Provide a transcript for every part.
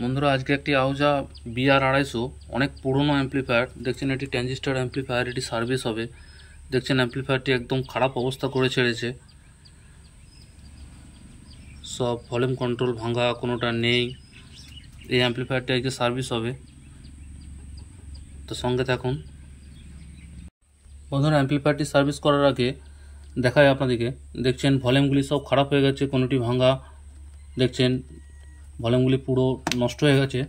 বন্ধুরা আজকে একটি আউজা বিআর 250 অনেক পুরনো অ্যাম্পলিফায়ার দেখছেন। এটি ট্রানজিস্টর অ্যাম্পলিফায়ার, এটি সার্ভিস হবে। দেখছেন অ্যাম্পলিফায়ারটি একদম খারাপ অবস্থা করে ছেড়েছে, সব ভলিউম কন্ট্রোল ভাঙা, কোনোটা নেই। এই অ্যাম্পলিফায়ারটি আজকে সার্ভিস হবে, তো সঙ্গে থাকুন। বন্ধুরা অ্যাম্পলিফায়ারটি সার্ভিস করার আগে দেখায় আপনাদেরকে, দেখছেন ভলিউমগুলি সব খারাপ হয়ে গেছে, কোনোটি ভাঙা। দেখছেন ভলিউমগুলি পুরো নষ্ট হয়ে গেছে।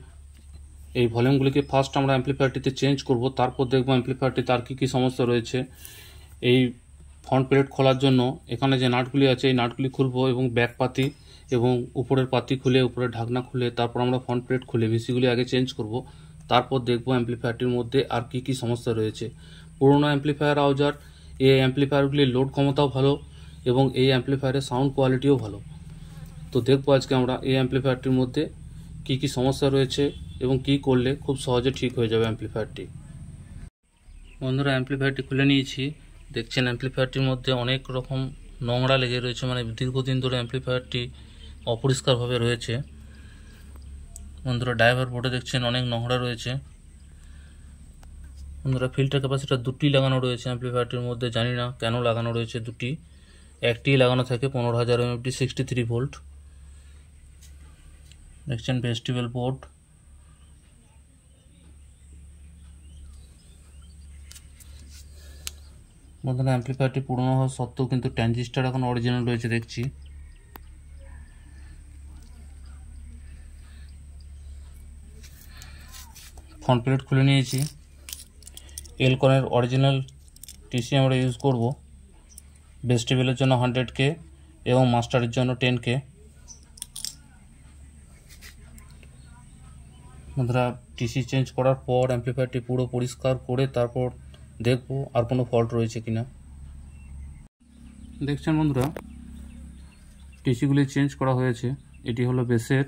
এই ভলিউমগুলিকে ফার্স্ট আমরা অ্যাম্পলিফায়ারটিতে চেঞ্জ করব, তারপর দেখব অ্যাম্পলিফায়ারটি তার কী সমস্যা রয়েছে। এই ফ্রন্ট প্লেট খোলার জন্য এখানে যে নাটগুলি আছে এই নাটগুলি খুলবো, এবং ব্যাক পাতি এবং উপরের পাতি খুলে, উপরের ঢাকনা খুলে, তারপর আমরা ফ্রন্ট প্লেট খুলে ভিসিগুলি আগে চেঞ্জ করব। তারপর দেখব অ্যাম্পলিফায়ারটির মধ্যে আর কী সমস্যা রয়েছে। পুরোনো অ্যাম্পলিফায়ার আউজার এই অ্যাম্পলিফায়ারগুলির লোড ক্ষমতাও ভালো এবং এই অ্যাম্পলিফায়ারের সাউন্ড কোয়ালিটিও ভালো। তো দেখবো আজকে আমরা এই অ্যাম্পলিফায়ারটির মধ্যে কী সমস্যা রয়েছে এবং কি করলে খুব সহজে ঠিক হয়ে যাবে অ্যাম্পলিফায়ারটি। বন্ধুরা অ্যাম্পলিফায়ারটি খুলে নিয়েছি। দেখছেন অ্যাম্পলিফায়ারটির মধ্যে অনেক রকম নোংরা লেগে রয়েছে, মানে দীর্ঘদিন ধরে অ্যাম্পলিফায়ারটি অপরিষ্কারভাবে রয়েছে। বন্ধুরা ড্রাইভার বোর্ডে দেখছেন অনেক নোংরা রয়েছে। বন্ধুরা ফিল্টার ক্যাপাসিটার দুটি লাগানো রয়েছে অ্যাম্পলিফায়ারটির মধ্যে, জানি না কেন লাগানো রয়েছে দুটি। একটি লাগানো থাকে 15000 mFD 63 ভোল্ট। দেখছেন ভেস্টিবল বোর্ড। বন্ধুরা অ্যাম্পলিফায়ারটি পুরনো হওয়া সত্ত্বেও কিন্তু ট্রানজিস্টার এখন অরিজিনাল রয়েছে দেখছি। ফ্রন্ট প্লেট খুলে নিয়েছি। এলকনের অরিজিনাল টিসি আমরা ইউজ করব। ভেস্টিবলের জন্য 100K এবং মাস্টারের জন্য 10K। বন্ধুরা টিসি চেঞ্জ করার পর অ্যাম্পলিফায়ারটি পুরো পরিষ্কার করে তারপর দেখব আর কোনো ফল্ট রয়েছে কিনা। দেখছেন বন্ধুরা টিসিগুলি চেঞ্জ করা হয়েছে। এটি হলো বেসের,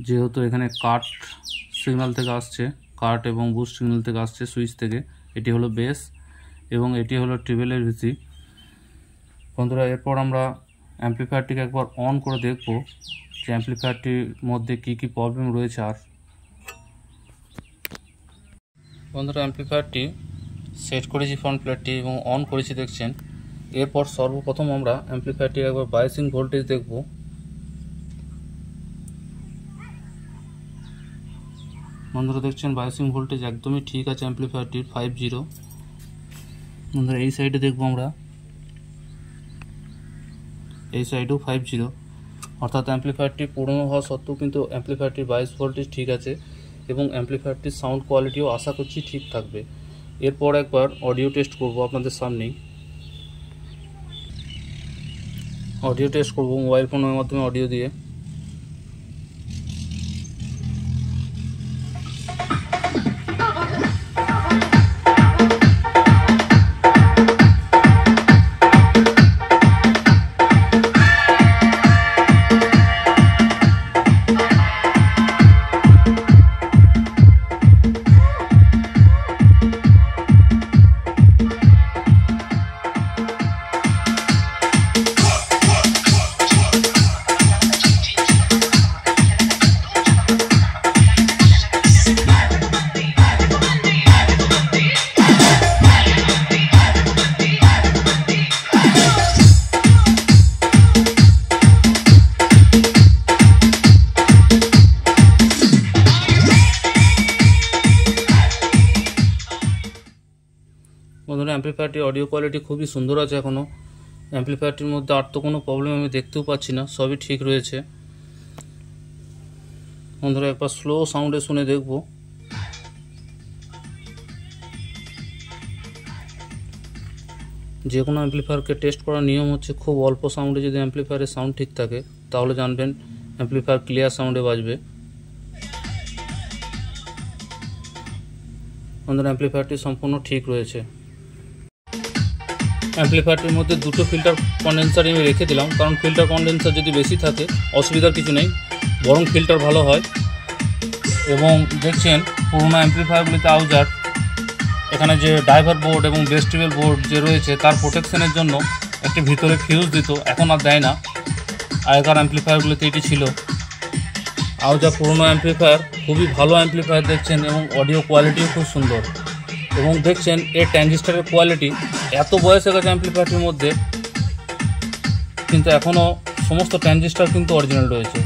যেহেতু এখানে কাট সিগন্যাল থেকে আসছে, কাট এবং বুস্ট সিগন্যাল থেকে আসছে সুইচ থেকে। এটি হলো বেস এবং এটি হলো ট্রিবেলের ভিসি। বন্ধুরা এরপর আমরা অ্যাম্পলিফায়ারটিকে একবার অন করে দেখব যে অ্যাম্পলিফায়ারটির মধ্যে কি প্রবলেম রয়েছে। আর বন্ধুরা অ্যাম্পলিফায়ারটি সেট করেছি ফ্রন্ট প্লেটটি এবং অন করেছি দেখছেন। এরপর সর্বপ্রথম আমরা অ্যাম্পলিফায়ারটি একবার বায়াসিং ভোল্টেজ দেখব। বন্ধুরা দেখছেন বায়াসিং ভোল্টেজ একদমই ঠিক আছে অ্যাম্পলিফায়ারটির 50। বন্ধুরা এই সাইডে দেখব আমরা, এই সাইডেও 50, অর্থাৎ অ্যাম্পলিফায়ারটি পুরনো হওয়া সত্ত্বেও কিন্তু অ্যাম্পলিফায়ারটির বায়াস ভোল্টেজ ঠিক আছে এবং অ্যাম্পলিফায়ারটির সাউন্ড কোয়ালিটিও আশা করছি ঠিক থাকবে। এরপর একবার অডিও টেস্ট করব আপনাদের সামনেই। অডিও টেস্ট করব মোবাইল ফোনের মাধ্যমে অডিও দিয়ে। বন্ধুরা অ্যাম্পলিফায়ারটির অডিও কোয়ালিটি খুবই সুন্দর আছে এখনও। অ্যাম্পলিফায়ারটির মধ্যে আর তো কোনো প্রবলেম আমি দেখতেও পাচ্ছি না, সবই ঠিক রয়েছে। বন্ধুরা একবার স্লো সাউন্ডে শুনে দেখব। যে কোনো অ্যাম্পলিফায়ারকে টেস্ট করার নিয়ম হচ্ছে খুব অল্প সাউন্ডে যদি অ্যাম্পলিফায়ারের সাউন্ড ঠিক থাকে তাহলে জানবেন অ্যাম্পলিফায়ার ক্লিয়ার সাউন্ডে বাজবে। বন্ধুরা অ্যাম্পলিফায়ারটি সম্পূর্ণ ঠিক রয়েছে। অ্যাম্পলিফায়ারটির মধ্যে দুটো ফিল্টার কন্ডেন্সার আমি রেখে দিলাম, কারণ ফিল্টার কন্ডেন্সার যদি বেশি থাকে অসুবিধার কিছু নেই, বরং ফিল্টার ভালো হয়। এবং দেখছেন পুরোনো অ্যাম্পলিফায়ারগুলিতে আউজার এখানে যে ড্রাইভার বোর্ড এবং ভেস্টিবল বোর্ড যে রয়েছে তার প্রোটেকশনের জন্য একটি ভিতরে ফিউজ দিত, এখন আর দেয় না। আগেকার অ্যাম্পলিফায়ারগুলিতে এটি ছিল। আউজা পুরনো অ্যাম্পলিফায়ার, খুবই ভালো অ্যাম্পলিফায়ার দেখছেন, এবং অডিও কোয়ালিটিও খুব সুন্দর। এবং দেখছেন এর ট্রানজিস্টারের কোয়ালিটি, এত বয়স হয়ে গেছে অ্যাম্পলিফায়ারটির মধ্যে কিন্তু এখনও সমস্ত ট্রানজিস্টার কিন্তু অরিজিনাল রয়েছে।